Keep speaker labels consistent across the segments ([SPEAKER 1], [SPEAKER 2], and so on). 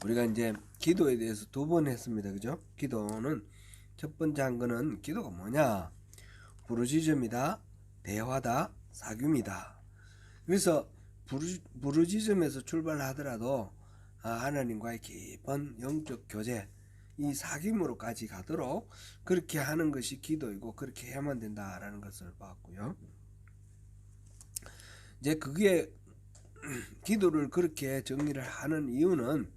[SPEAKER 1] 우리가 이제 기도에 대해서 두 번 했습니다. 그죠? 기도는 첫 번째 한 거는 기도가 뭐냐? 부르짖음이다, 대화다, 사귐이다. 그래서 부르짖음에서 출발하더라도 하나님과의 깊은 영적 교제, 이 사귐으로까지 가도록 그렇게 하는 것이 기도이고 그렇게 해야만 된다라는 것을 봤고요. 이제 그게 기도를 그렇게 정리를 하는 이유는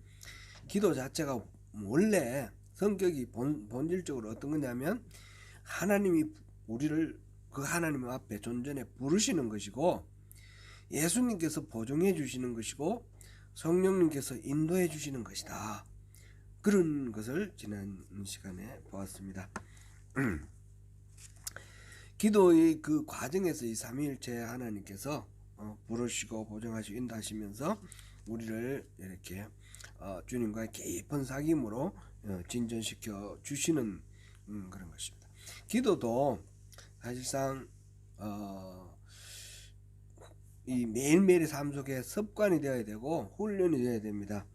[SPEAKER 1] 기도 자체가 원래 성격이 본질적으로 어떤 거냐면 하나님이 우리를 그 하나님 앞에 존전에 부르시는 것이고 예수님께서 보증해 주시는 것이고 성령님께서 인도해 주시는 것이다. 그런 것을 지난 시간에 보았습니다. 기도의 그 과정에서 이 삼위일체 하나님께서 부르시고 보증하시고 인도하시면서 우리를 이렇게 주님과의 깊은 사귐으로 진전시켜 주시는 그런 것입니다. 기도도 사실상 이 매일매일의 삶 속에 습관이 되어야 되고 훈련이 되어야 됩니다.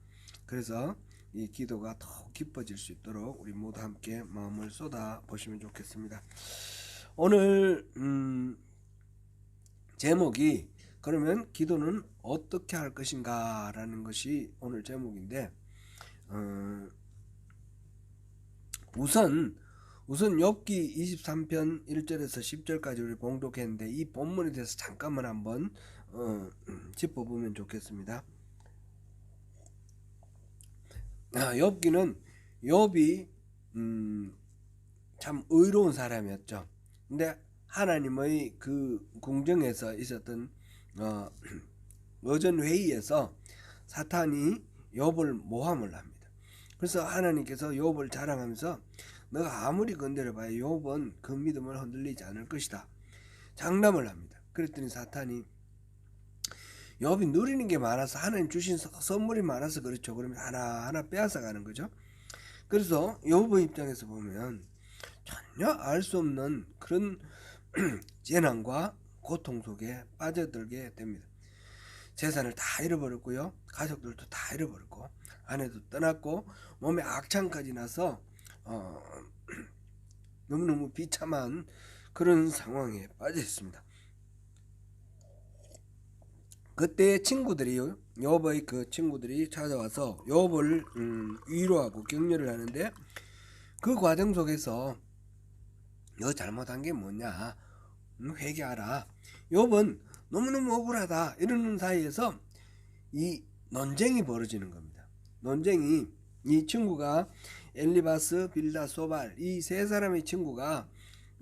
[SPEAKER 1] 그래서 이 기도가 더 깊어질 수 있도록 우리 모두 함께 마음을 쏟아 보시면 좋겠습니다. 오늘 제목이 그러면 기도는 어떻게 할 것인가 라는 것이 오늘 제목인데 우선 욥기 23편 1절에서 10절까지 우리 봉독했는데 이 본문에 대해서 잠깐만 한번 짚어보면 좋겠습니다. 욥기는 욥이 참 의로운 사람이었죠. 근데 하나님의 그 궁정에서 있었던 어전 회의에서 사탄이 욥을 모함을 합니다. 그래서 하나님께서 욥을 자랑하면서 너가 아무리 건드려봐야 욥은 그 믿음을 흔들리지 않을 것이다. 장담을 합니다. 그랬더니 사탄이 욥이 누리는 게 많아서 하나님 주신 선물이 많아서 그렇죠. 그러면 하나하나 빼앗아 가는 거죠. 그래서 욥의 입장에서 보면 전혀 알 수 없는 그런 재난과 고통 속에 빠져들게 됩니다. 재산을 다 잃어버렸고요. 가족들도 다 잃어버렸고 아내도 떠났고 몸에 악창까지 나서 너무너무 비참한 그런 상황에 빠져 있습니다. 그때 친구들이 욥의 그 친구들이 찾아와서 욥을 위로하고 격려를 하는데 그 과정 속에서 너 잘못한 게 뭐냐 회개하라. 욥은 너무너무 억울하다 이러는 사이에서 이 논쟁이 벌어지는 겁니다. 논쟁이 이 친구가 엘리바스, 빌다, 소발 이 세 사람의 친구가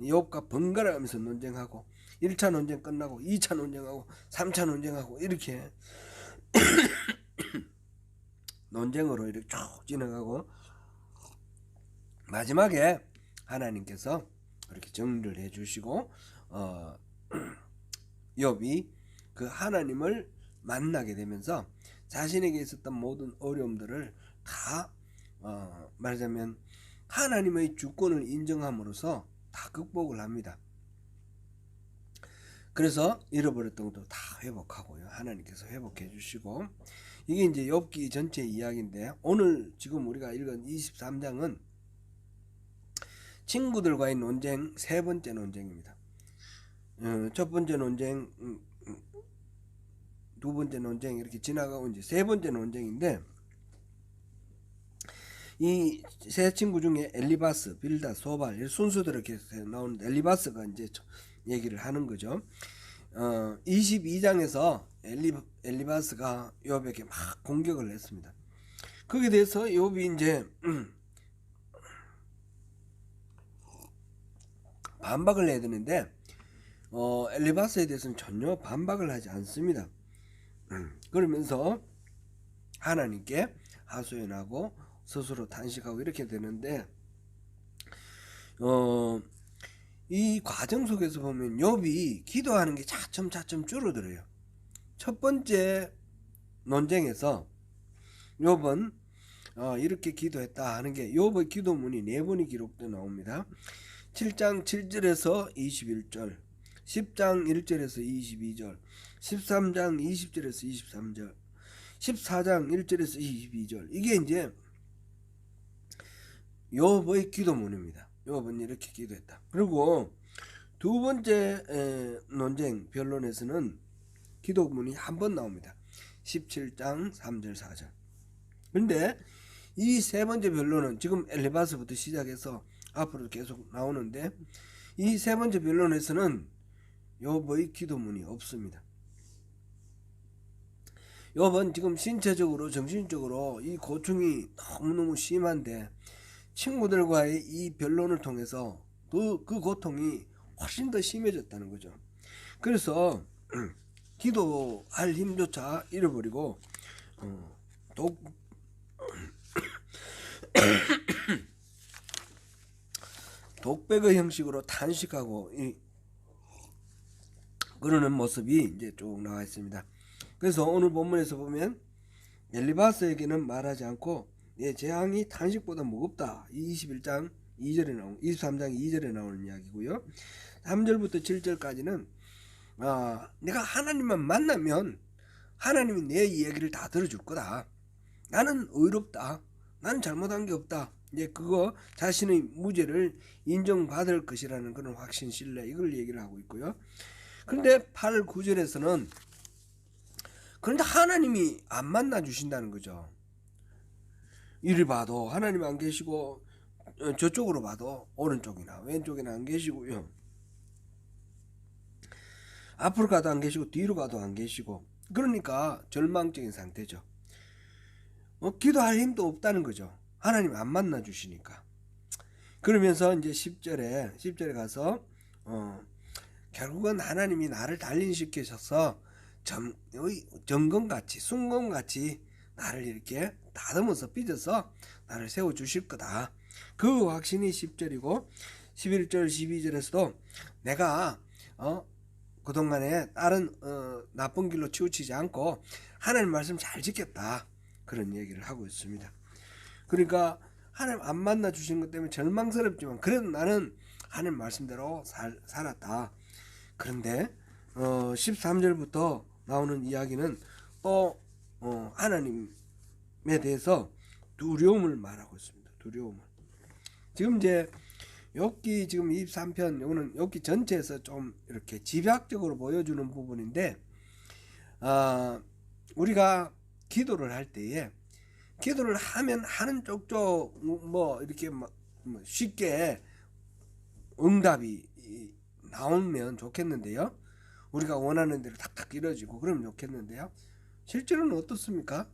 [SPEAKER 1] 욥과 번갈아 가면서 논쟁하고 1차 논쟁 끝나고 2차 논쟁하고 3차 논쟁하고 이렇게 논쟁으로 이렇게 쭉 진행하고 마지막에 하나님께서 이렇게 정리를 해주시고 욥이 그 하나님을 만나게 되면서 자신에게 있었던 모든 어려움들을 다 말하자면 하나님의 주권을 인정함으로써 다 극복을 합니다. 그래서 잃어버렸던 것도 다 회복하고요. 하나님께서 회복해 주시고 이게 이제 욥기 전체 이야기인데 오늘 지금 우리가 읽은 23장은 친구들과의 논쟁 세 번째 논쟁입니다. 첫 번째 논쟁, 두 번째 논쟁 이렇게 지나가고 이제 세 번째 논쟁인데 이 세 친구 중에 엘리바스, 빌다, 소발 순서대로 이렇게 나오는데 엘리바스가 이제 얘기를 하는 거죠. 22장에서 엘리바스가 욥에게 막 공격을 했습니다. 거기에 대해서 욥이 이제 반박을 해야 되는데 엘리바스에 대해서는 전혀 반박을 하지 않습니다. 그러면서 하나님께 하소연하고 스스로 탄식하고 이렇게 되는데 이 과정 속에서 보면 욥이 기도하는 게 차츰 줄어들어요. 첫 번째 논쟁에서 욥은 이렇게 기도했다 하는 게 욥의 기도문이 4번이 기록되어 나옵니다. 7장 7절에서 21절, 10장 1절에서 22절, 13장 20절에서 23절, 14장 1절에서 22절 이게 이제 욥의 기도문입니다. 욥은 이렇게 기도했다. 그리고 두 번째 논쟁 변론에서는 기도문이 한 번 나옵니다. 17장 3절 4절. 근데 이 세 번째 변론은 지금 엘리바스부터 시작해서 앞으로 계속 나오는데 이 세 번째 변론에서는 욥의 기도문이 없습니다. 욥은 지금 신체적으로 정신적으로 이 고충이 너무너무 심한데 친구들과의 이 변론을 통해서 그 고통이 훨씬 더 심해졌다는 거죠. 그래서 기도할 힘조차 잃어버리고 독백의 형식으로 탄식하고 그러는 모습이 이제 쭉 나와 있습니다. 그래서 오늘 본문에서 보면 엘리바스에게는 말하지 않고 내 재앙이 탄식보다 무겁다. 21장 2절에 나온 23장 2절에 나오는 이야기고요. 3절부터 7절까지는 내가 하나님만 만나면 하나님이 내 이야기를 다 들어줄 거다. 나는 의롭다. 나는 잘못한 게 없다. 이제 그거 자신의 무죄를 인정받을 것이라는 그런 확신, 신뢰 이걸 얘기를 하고 있고요. 그런데 8, 9절에서는 그런데 하나님이 안 만나 주신다는 거죠. 이리 봐도 하나님 안 계시고 저쪽으로 봐도 오른쪽이나 왼쪽이나 안 계시고요. 앞으로 가도 안 계시고 뒤로 가도 안 계시고 그러니까 절망적인 상태죠. 기도할 힘도 없다는 거죠. 하나님 안 만나 주시니까. 그러면서 이제 10절에 가서 결국은 하나님이 나를 단련시키셔서 점검같이 순검같이 나를 이렇게 다듬어서 빚어서 나를 세워주실 거다. 그 확신이 10절이고 11절 12절에서도 내가 그동안에 다른 나쁜 길로 치우치지 않고 하나님 말씀 잘 지켰다. 그런 얘기를 하고 있습니다. 그러니까 하나님 안 만나 주신 것 때문에 절망스럽지만 그래도 나는 하나님 말씀대로 살았다. 그런데 13절부터 나오는 이야기는 또 하나님에 대해서 두려움을 말하고 있습니다. 두려움을. 지금 이제 욥기 지금 23편 이거는 욥기 전체에서 좀 이렇게 집약적으로 보여주는 부분인데 우리가 기도를 할 때에 기도를 하면 하는 쪽쪽 뭐 이렇게 쉽게 응답이 나오면 좋겠는데요. 우리가 원하는 대로 탁탁 이루어지고 그러면 좋겠는데요. 실제로는 어떻습니까?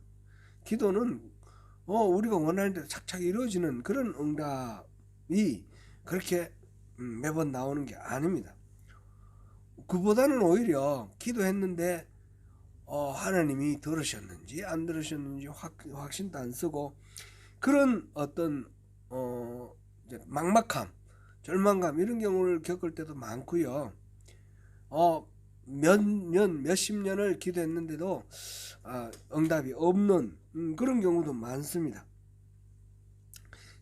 [SPEAKER 1] 기도는 우리가 원하는 대로 착착 이루어지는 그런 응답이 그렇게 매번 나오는 게 아닙니다. 그보다는 오히려 기도했는데 하나님이 들으셨는지 안 들으셨는지 확신도 안 쓰고 그런 어떤 막막함, 절망감 이런 경우를 겪을 때도 많고요. 몇십 년을 기도했는데도 응답이 없는 그런 경우도 많습니다.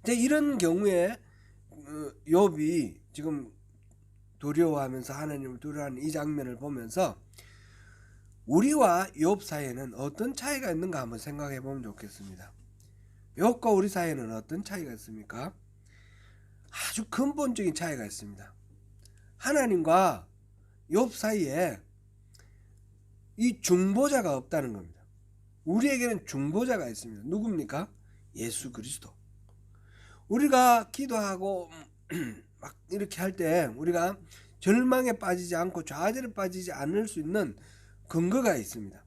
[SPEAKER 1] 이제 이런 경우에 욥이 지금 두려워하면서 하나님을 두려워하는 이 장면을 보면서 우리와 욥 사이에는 어떤 차이가 있는가 한번 생각해 보면 좋겠습니다. 욥과 우리 사이에는 어떤 차이가 있습니까? 아주 근본적인 차이가 있습니다. 하나님과 욥 사이에 이 중보자가 없다는 겁니다. 우리에게는 중보자가 있습니다. 누굽니까? 예수 그리스도. 우리가 기도하고 막 이렇게 할 때 우리가 절망에 빠지지 않고 좌절에 빠지지 않을 수 있는 근거가 있습니다.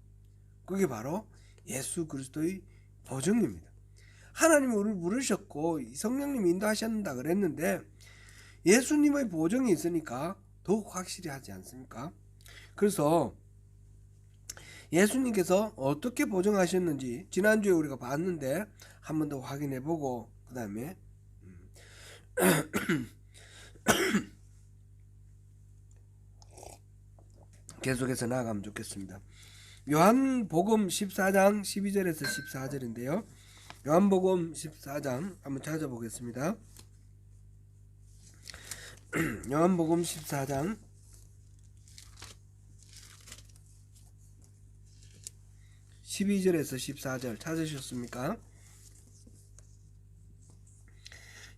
[SPEAKER 1] 그게 바로 예수 그리스도의 보증입니다. 하나님이 우리를 부르셨고 성령님이 인도하셨다 그랬는데 예수님의 보증이 있으니까 더욱 확실히 하지 않습니까? 그래서 예수님께서 어떻게 보증하셨는지 지난주에 우리가 봤는데 한 번 더 확인해 보고 그 다음에 계속해서 나아가면 좋겠습니다. 요한복음 14장 12절에서 14절인데요. 요한복음 14장 한번 찾아보겠습니다. 요한복음 14장 12절에서 14절 찾으셨습니까?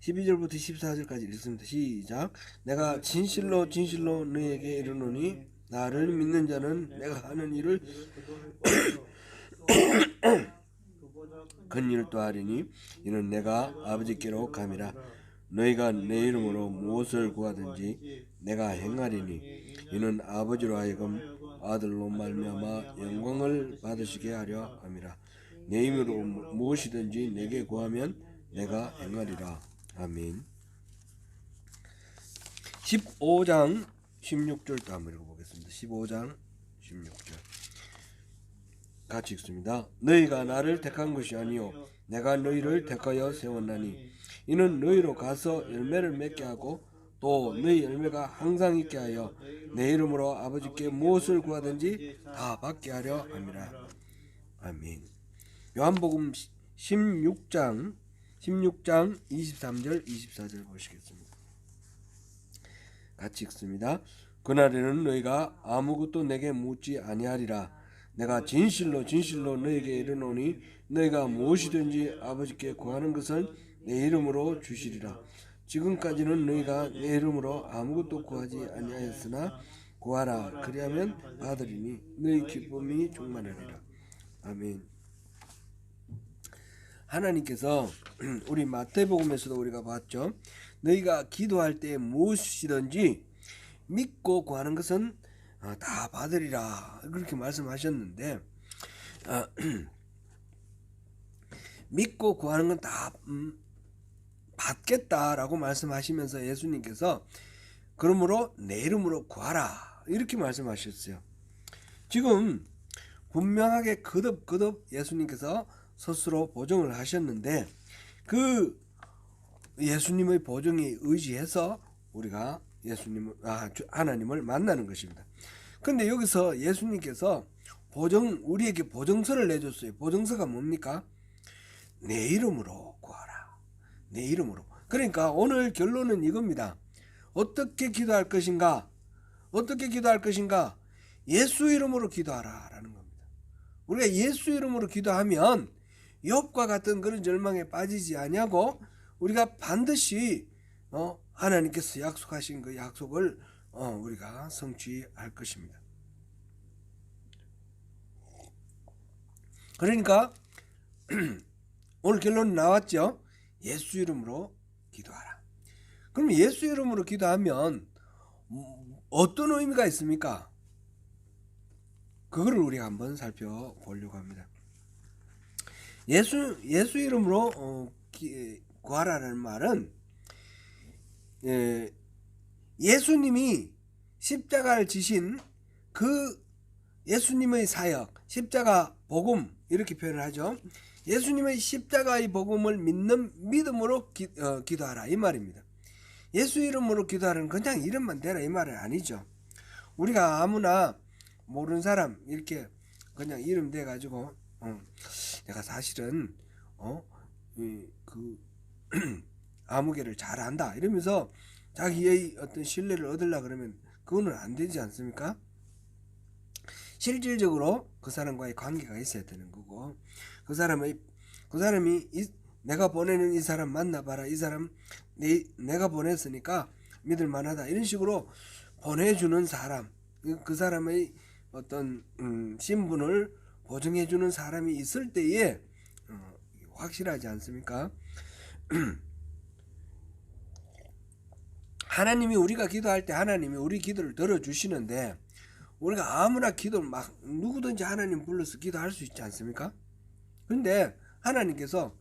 [SPEAKER 1] 12절부터 14절까지 읽습니다. 시작. 내가 진실로 진실로 너희에게 이르노니 나를 믿는 자는 내가 하는 일을 큰 일도 하리니 이는 내가 아버지께로 감이라. 너희가 내 이름으로 무엇을 구하든지 내가 행하리니 이는 아버지로 하여금 아들로 말미암아 영광을 받으시게 하려 함이라. 내 이름으로 무엇이든지 내게 구하면 내가 행하리라. 아멘. 15장 16절도 한번 읽어보겠습니다. 15장 16절 같이 읽습니다. 너희가 나를 택한 것이 아니요 내가 너희를 택하여 세웠나니 이는 너희로 가서 열매를 맺게 하고 또 너희 열매가 항상 있게 하여 내 이름으로 아버지께 무엇을 구하든지 다 받게 하려 함이라. 아멘. 요한복음 16장 23절 24절 보시겠습니다. 같이 읽습니다. 그날에는 너희가 아무것도 내게 묻지 아니하리라. 내가 진실로 진실로 너희에게 이르노니 너희가 무엇이든지 아버지께 구하는 것은 내 이름으로 주시리라. 지금까지는 너희가 내 이름으로 아무것도 구하지 아니하였으나 구하라 그리하면 받으리니 너희 기쁨이 충만하리라. 아멘. 하나님께서 우리 마태복음에서도 우리가 봤죠. 너희가 기도할 때 무엇이든지 믿고 구하는 것은 다 받으리라 그렇게 말씀하셨는데 믿고 구하는 건 다 받겠다라고 말씀하시면서 예수님께서 그러므로 내 이름으로 구하라 이렇게 말씀하셨어요. 지금 분명하게 거듭 예수님께서 스스로 보증을 하셨는데 그 예수님의 보증에 의지해서 우리가 하나님을 만나는 것입니다. 근데 여기서 예수님께서 우리에게 보증서를 내줬어요. 보증서가 뭡니까? 내 이름으로 구하라. 내 이름으로. 그러니까 오늘 결론은 이겁니다. 어떻게 기도할 것인가? 어떻게 기도할 것인가? 예수 이름으로 기도하라 라는 겁니다. 우리가 예수 이름으로 기도하면 욥과 같은 그런 절망에 빠지지 아니하고 우리가 반드시 하나님께서 약속하신 그 약속을 우리가 성취할 것입니다. 그러니까 오늘 결론 나왔죠. 예수 이름으로 기도하라. 그럼 예수 이름으로 기도하면 어떤 의미가 있습니까? 그거를 우리가 한번 살펴보려고 합니다. 예수 이름으로 구하라는 말은 예수님이 십자가를 지신 그 예수님의 사역, 십자가 복음 이렇게 표현을 하죠. 예수님의 십자가의 복음을 믿는 믿음으로 기도하라 이 말입니다. 예수 이름으로 기도하라는 그냥 이름만 대라 이 말은 아니죠. 우리가 아무나 모르는 사람 이렇게 그냥 이름 대 가지고 내가 사실은 그 아무개를 잘 안다 이러면서 자기의 어떤 신뢰를 얻으려 그러면 그거는 안 되지 않습니까? 실질적으로 그 사람과의 관계가 있어야 되는 거고 그 사람이 내가 보내는 이 사람 만나봐라. 이 사람 내가 보냈으니까 믿을 만하다. 이런 식으로 보내주는 사람, 그 사람의 어떤 신분을 보증해주는 사람이 있을 때에 확실하지 않습니까? 하나님이 우리가 기도할 때 하나님이 우리 기도를 들어주시는데 우리가 아무나 기도를 막 누구든지 하나님 불러서 기도할 수 있지 않습니까? 근데 하나님께서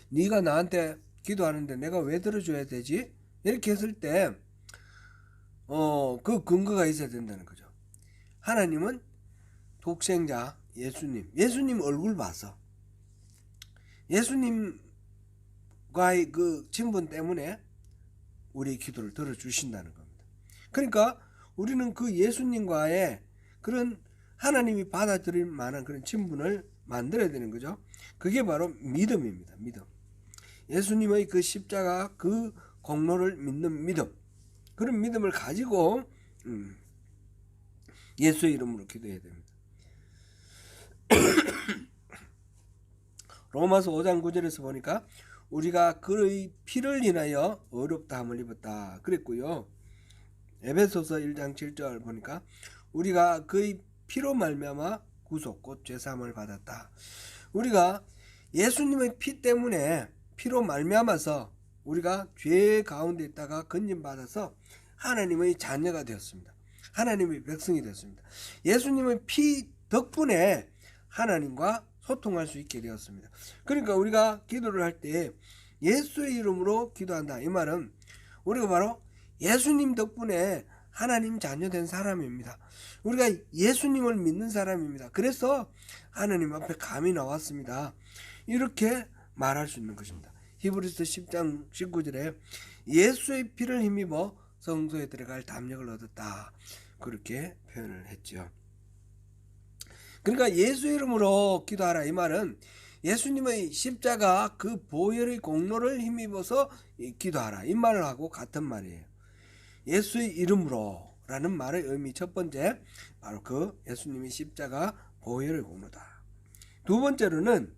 [SPEAKER 1] 네가 나한테 기도하는데 내가 왜 들어줘야 되지? 이렇게 했을 때 그 근거가 있어야 된다는 거죠. 하나님은 독생자 예수님 얼굴 봐서 예수님과의 그 친분 때문에 우리의 기도를 들어주신다는 겁니다. 그러니까 우리는 그 예수님과의 그런 하나님이 받아들일 만한 그런 친분을 만들어야 되는 거죠. 그게 바로 믿음입니다. 믿음. 예수님의 그 십자가 그 공로를 믿는 믿음. 그런 믿음을 가지고 예수의 이름으로 기도해야 됩니다. 로마서 5장 9절에서 보니까 우리가 그의 피를 인하여 어렵다함을 입었다 그랬고요. 에베소서 1장 7절 보니까 우리가 그의 피로 말미암아 구속 곧 죄사함을 받았다. 우리가 예수님의 피 때문에 피로 말미암아서 우리가 죄 가운데 있다가 건진받아서 하나님의 자녀가 되었습니다. 하나님의 백성이 되었습니다. 예수님의 피 덕분에 하나님과 소통할 수 있게 되었습니다. 그러니까 우리가 기도를 할 때 예수의 이름으로 기도한다. 이 말은 우리가 바로 예수님 덕분에 하나님 자녀 된 사람입니다. 우리가 예수님을 믿는 사람입니다. 그래서 하나님 앞에 감히 나왔습니다. 이렇게 말할 수 있는 것입니다. 히브리서 10장 19절에 예수의 피를 힘입어 성소에 들어갈 담력을 얻었다. 그렇게 표현을 했죠. 그러니까 예수 이름으로 기도하라 이 말은 예수님의 십자가 그 보혈의 공로를 힘입어서 기도하라 이 말을 하고 같은 말이에요. 예수의 이름으로 라는 말의 의미 첫 번째 바로 그 예수님의 십자가 보혈의 공로다. 두 번째로는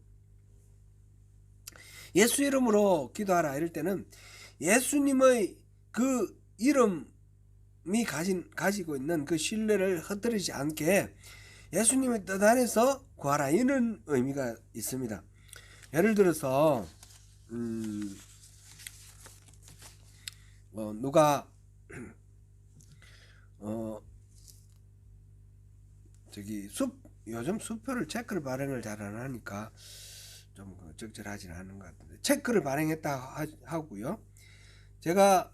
[SPEAKER 1] 예수 이름으로 기도하라 이럴 때는 예수님의 그 이름이 가지고 있는 그 신뢰를 흩뜨리지 않게 예수님의 뜻 안에서 구하라 이런 의미가 있습니다. 예를 들어서 누가 요즘 수표를 체크를 발행을 잘 안 하니까 좀 적절하진 않은 것 같은데 체크를 발행했다 하고요. 제가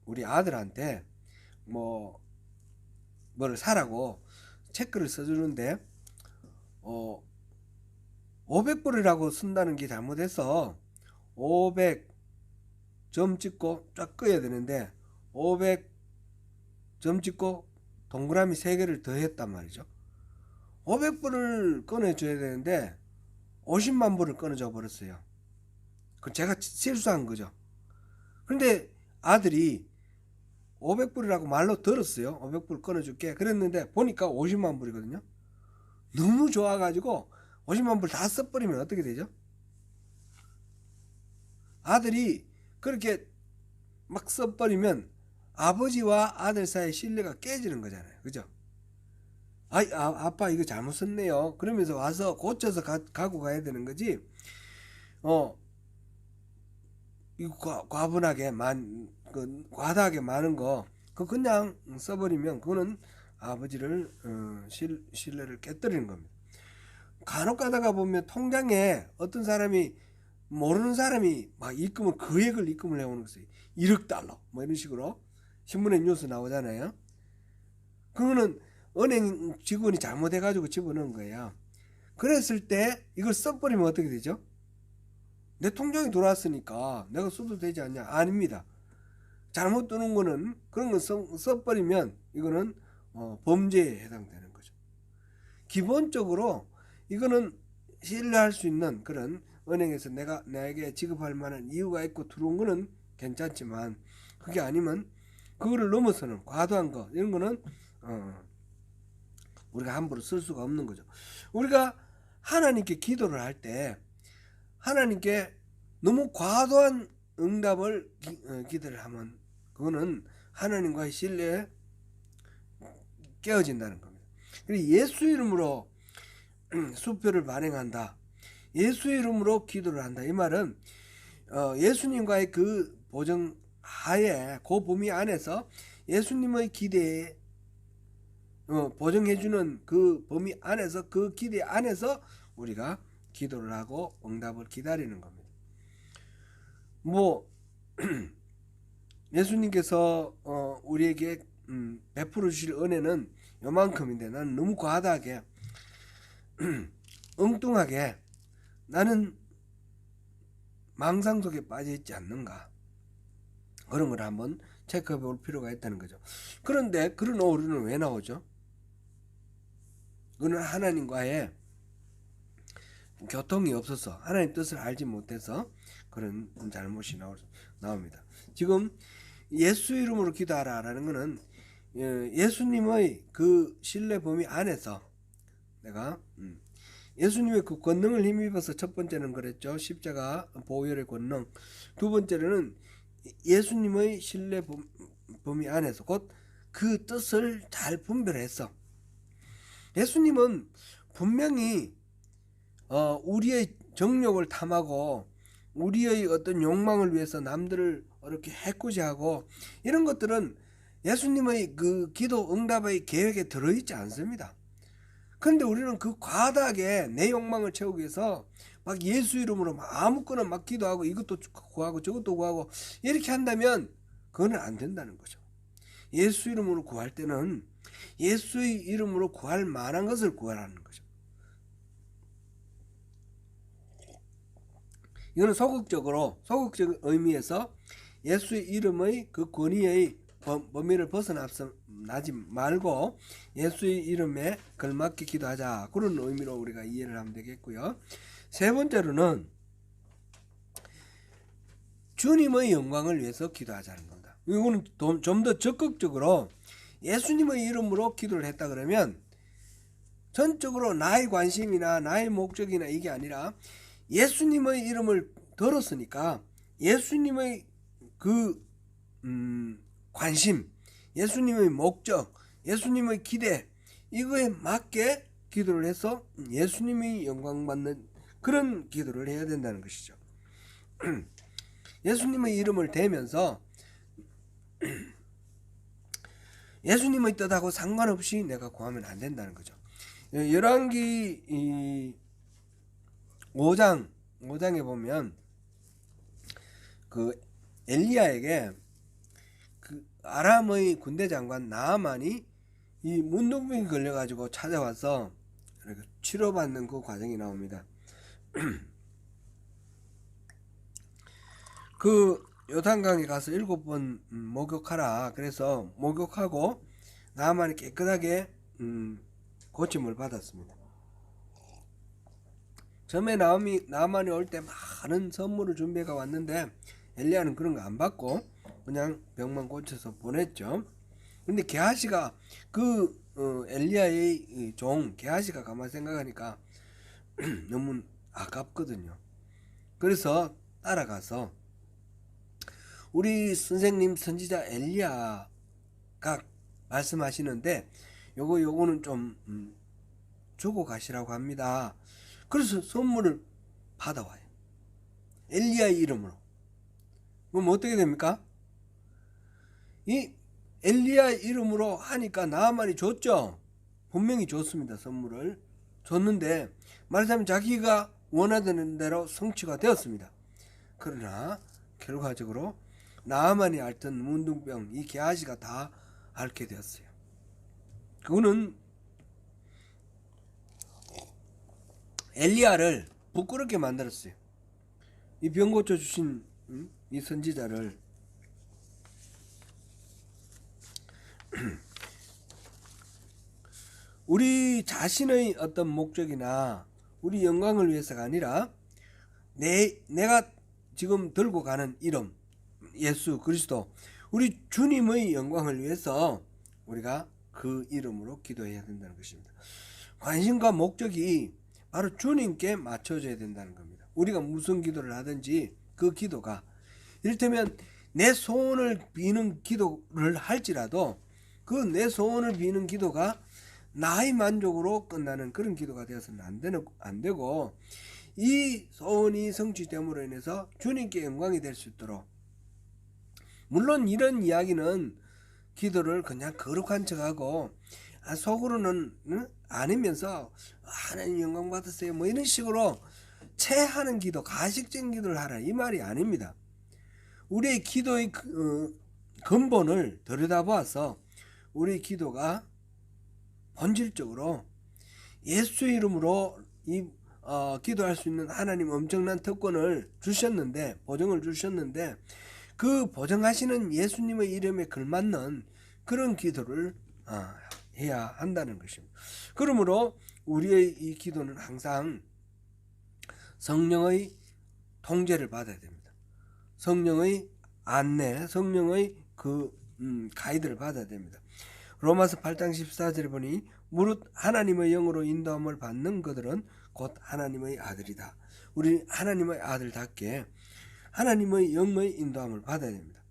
[SPEAKER 1] 우리 아들한테 뭐를 사라고 체크를 써주는데 500불이라고 쓴다는 게 잘못해서 500점 찍고 쫙 끄야 되는데 500점 찍고 동그라미 3개를 더 했단 말이죠. 500불을 꺼내줘야 되는데 50만 불을 꺼내줘 버렸어요. 그럼 제가 실수한 거죠. 그런데 아들이 500불이라고 말로 들었어요. 500불 꺼내줄게 그랬는데 보니까 50만 불이거든요. 너무 좋아가지고 50만 불 다 써버리면 어떻게 되죠? 아들이 그렇게 막 써버리면 아버지와 아들 사이의 신뢰가 깨지는 거잖아요. 그죠? 아빠 이거 잘못 썼네요. 그러면서 와서 고쳐서 가고 가야 되는 거지. 이거 과분하게 과다하게 많은 거 그거 그냥 써버리면 그거는 아버지를 신뢰를 깨뜨리는 겁니다. 간혹 가다가 보면 통장에 어떤 사람이 모르는 사람이 막 금액을 입금을 해오는 거예요. 1억 달러 뭐 이런 식으로 신문에 뉴스 나오잖아요. 그거는 은행 직원이 잘못해가지고 집어넣은 거예요. 그랬을 때 이걸 써버리면 어떻게 되죠? 내 통장에 들어왔으니까 내가 써도 되지 않냐? 아닙니다. 잘못 뜨는 거는 그런 거 써버리면 이거는 범죄에 해당되는 거죠. 기본적으로 이거는 신뢰할 수 있는 그런 은행에서 나에게 지급할 만한 이유가 있고 들어온 거는 괜찮지만 그게 아니면 그거를 넘어서는 과도한 거 이런 거는 우리가 함부로 쓸 수가 없는 거죠. 우리가 하나님께 기도를 할 때 하나님께 너무 과도한 응답을 기도를 하면 그거는 하나님과의 신뢰에 깨어진다는 겁니다. 그리고 예수 이름으로 수표를 발행한다. 예수 이름으로 기도를 한다. 이 말은 예수님과의 그 보정 하에 그 범위 안에서 예수님의 기대에 보정해주는 그 범위 안에서 그 기대 안에서 우리가 기도를 하고 응답을 기다리는 겁니다. 예수님께서 우리에게 베풀어 주실 은혜는 요만큼인데 나는 너무 과다하게 엉뚱하게 나는 망상 속에 빠져 있지 않는가 그런 걸 한번 체크해 볼 필요가 있다는 거죠. 그런데 그런 오류는 왜 나오죠? 그는 하나님과의 교통이 없어서 하나님 뜻을 알지 못해서 그런 잘못이 나옵니다. 지금 예수 이름으로 기도하라라는 것은 예수님의 그 신뢰 범위 안에서 내가 예수님의 그 권능을 힘입어서 첫 번째는 그랬죠. 십자가 보혈의 권능. 두 번째로는 예수님의 신뢰 범위 안에서 곧 그 뜻을 잘 분별했어. 예수님은 분명히 우리의 정욕을 탐하고 우리의 어떤 욕망을 위해서 남들을 이렇게 해코지하고 이런 것들은 예수님의 그 기도 응답의 계획에 들어있지 않습니다. 그런데 우리는 그 과다하게 내 욕망을 채우기 위해서 막 예수 이름으로 막 아무거나 막 기도하고 이것도 구하고 저것도 구하고 이렇게 한다면 그거는 안 된다는 거죠. 예수 이름으로 구할 때는 예수의 이름으로 구할 만한 것을 구하라는 거죠. 이거는 소극적 의미에서 예수의 이름의 그 권위의 범위를 벗어나지 말고 예수의 이름에 걸맞게 기도하자, 그런 의미로 우리가 이해를 하면 되겠고요. 세 번째로는 주님의 영광을 위해서 기도하자는 겁니다. 이거는 좀 더 적극적으로 예수님의 이름으로 기도를 했다 그러면 전적으로 나의 관심이나 나의 목적이나 이게 아니라 예수님의 이름을 들었으니까 예수님의 그 관심, 예수님의 목적, 예수님의 기대, 이거에 맞게 기도를 해서 예수님이 영광받는 그런 기도를 해야 된다는 것이죠. 예수님의 이름을 대면서 예수님의 뜻하고 상관없이 내가 구하면 안 된다는 거죠. 열왕기 5장에 보면 그 엘리야에게 그 아람의 군대 장관 나아만이 이 문둥병이 걸려가지고 찾아와서 치료받는 그 과정이 나옵니다. 그 요단강에 가서 7번 목욕하라. 그래서 목욕하고 나아만이 깨끗하게 고침을 받았습니다. 처음에 나아만이 올 때 많은 선물을 준비해가 왔는데 엘리야는 그런 거 안 받고 그냥 병만 고쳐서 보냈죠. 근데 게하시가 그 엘리야의 종 게하시가 가만히 생각하니까 너무 아깝거든요. 그래서 따라가서 우리 선생님 선지자 엘리야가 말씀하시는데 요거는 좀 주고 가시라고 합니다. 그래서 선물을 받아와요. 엘리야의 이름으로. 그럼 어떻게 됩니까? 이 엘리야의 이름으로 하니까 나아만이 줬죠. 분명히 줬습니다. 선물을 줬는데 말하자면 자기가 원하는 대로 성취가 되었습니다. 그러나 결과적으로 나아만이 앓던 문둥병 이 게하시가 다 앓게 되었어요. 그거는 엘리야를 부끄럽게 만들었어요. 이 병 고쳐주신 이 선지자를. 우리 자신의 어떤 목적이나 우리 영광을 위해서가 아니라 내가 지금 들고 가는 이름 예수 그리스도, 우리 주님의 영광을 위해서 우리가 그 이름으로 기도해야 된다는 것입니다. 관심과 목적이 바로 주님께 맞춰져야 된다는 겁니다. 우리가 무슨 기도를 하든지 그 기도가 이를테면 내 소원을 비는 기도를 할지라도 그 내 소원을 비는 기도가 나의 만족으로 끝나는 그런 기도가 되어서는 안 되고 이 소원이 성취됨으로 인해서 주님께 영광이 될 수 있도록, 물론 이런 이야기는 기도를 그냥 거룩한 척하고 속으로는 아니면서 하나님 영광 받으세요 뭐 이런 식으로 체하는 기도, 가식적인 기도를 하라 이 말이 아닙니다. 우리의 기도의 근본을 들여다보아서 우리 기도가 본질적으로 예수 이름으로 기도할 수 있는 하나님 엄청난 특권을 주셨는데, 보증을 주셨는데 그 보증하시는 예수님의 이름에 걸맞는 그런 기도를 해야 한다는 것입니다. 그러므로 우리의 이 기도는 항상 성령의 통제를 받아야 됩니다. 성령의 안내, 성령의 그 가이드를 받아야 됩니다. 로마서 8장 14절에 보니 무릇 하나님의 영으로 인도함을 받는 그들은 곧 하나님의 아들이다. 우리 하나님의 아들답게 하나님의 영의 인도함을 받아야 됩니다.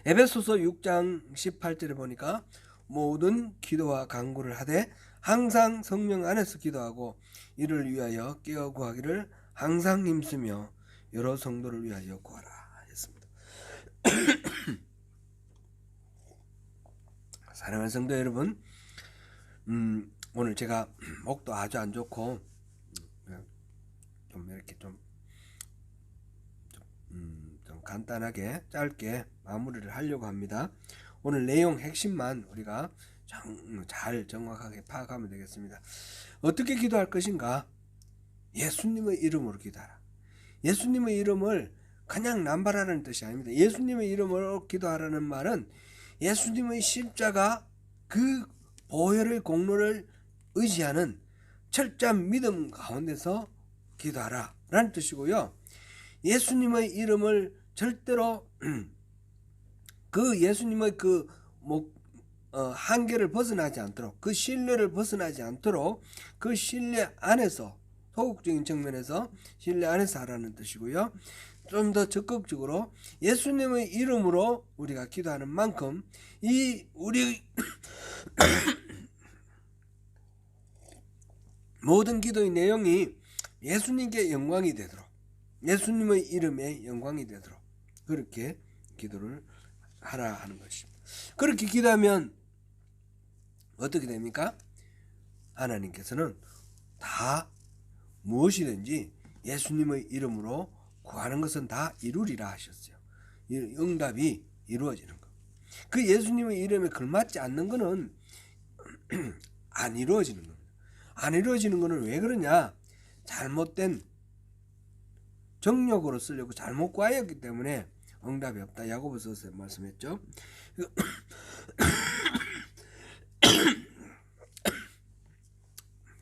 [SPEAKER 1] 에베소서 6장 18절에 보니까 모든 기도와 간구를 하되 항상 성령 안에서 기도하고 이를 위하여 깨어 구하기를 항상 힘쓰며 여러 성도를 위하여 구하라 했습니다. 사랑하는 성도 여러분, 오늘 제가 목도 아주 안 좋고 좀 이렇게 좀 간단하게 짧게 마무리를 하려고 합니다. 오늘 내용 핵심만 우리가 잘 정확하게 파악하면 되겠습니다. 어떻게 기도할 것인가? 예수님의 이름으로 기도하라. 예수님의 이름을 그냥 남발하라는 뜻이 아닙니다. 예수님의 이름으로 기도하라는 말은 예수님의 십자가 그 보혈의 공로를 의지하는 철저한 믿음 가운데서 기도하라 라는 뜻이고요. 예수님의 이름을 절대로 그 예수님의 그 한계를 벗어나지 않도록, 그 신뢰를 벗어나지 않도록 그 신뢰 안에서, 소극적인 측면에서 신뢰 안에서 하라는 뜻이고요. 좀 더 적극적으로 예수님의 이름으로 우리가 기도하는 만큼 이 우리 모든 기도의 내용이 예수님께 영광이 되도록, 예수님의 이름에 영광이 되도록 그렇게 기도를 하라 하는 것입니다. 그렇게 기도하면 어떻게 됩니까? 하나님께서는 다 무엇이든지 예수님의 이름으로 구하는 것은 다 이루리라 하셨어요. 응답이 이루어지는 것. 그 예수님의 이름에 걸맞지 않는 것은 안 이루어지는 겁니다. 안 이루어지는 것은 왜 그러냐? 잘못된 정욕으로 쓰려고 잘못 구하였기 때문에 응답이 없다. 야고보서에서 말씀했죠.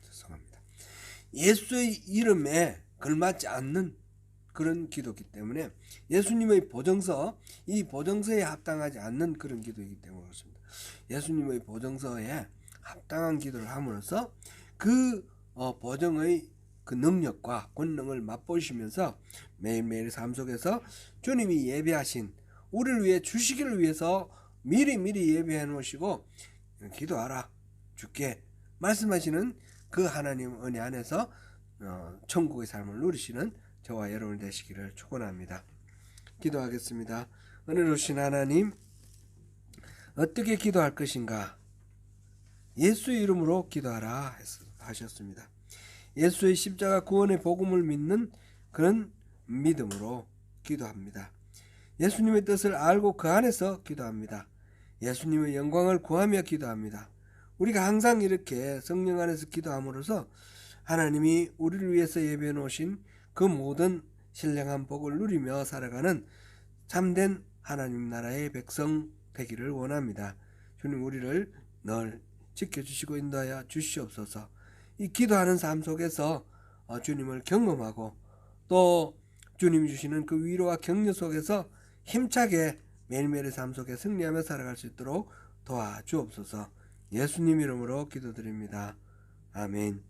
[SPEAKER 1] 죄송합니다. 예수의 이름에 걸맞지 않는 그런 기도이기 때문에 예수님의 보증서, 이 보증서에 합당하지 않는 그런 기도이기 때문에 그렇습니다. 예수님의 보증서에 합당한 기도를 함으로써 그 보증의 그 능력과 권능을 맛보시면서 매일매일 삶 속에서 주님이 예배하신 우리를 위해 주시기를 위해서 미리 예배해 놓으시고 기도하라 주께 말씀하시는 그 하나님 은혜 안에서 천국의 삶을 누리시는 저와 여러분 되시기를 축원합니다. 기도하겠습니다. 은혜로우신 하나님, 어떻게 기도할 것인가? 예수의 이름으로 기도하라 하셨습니다. 예수의 십자가 구원의 복음을 믿는 그런 믿음으로 기도합니다. 예수님의 뜻을 알고 그 안에서 기도합니다. 예수님의 영광을 구하며 기도합니다. 우리가 항상 이렇게 성령 안에서 기도함으로써 하나님이 우리를 위해서 예배해 놓으신 그 모든 신령한 복을 누리며 살아가는 참된 하나님 나라의 백성 되기를 원합니다. 주님, 우리를 늘 지켜주시고 인도하여 주시옵소서. 이 기도하는 삶 속에서 주님을 경험하고 또 주님이 주시는 그 위로와 격려 속에서 힘차게 매일매일의 삶 속에 승리하며 살아갈 수 있도록 도와주옵소서. 예수님 이름으로 기도드립니다. 아멘.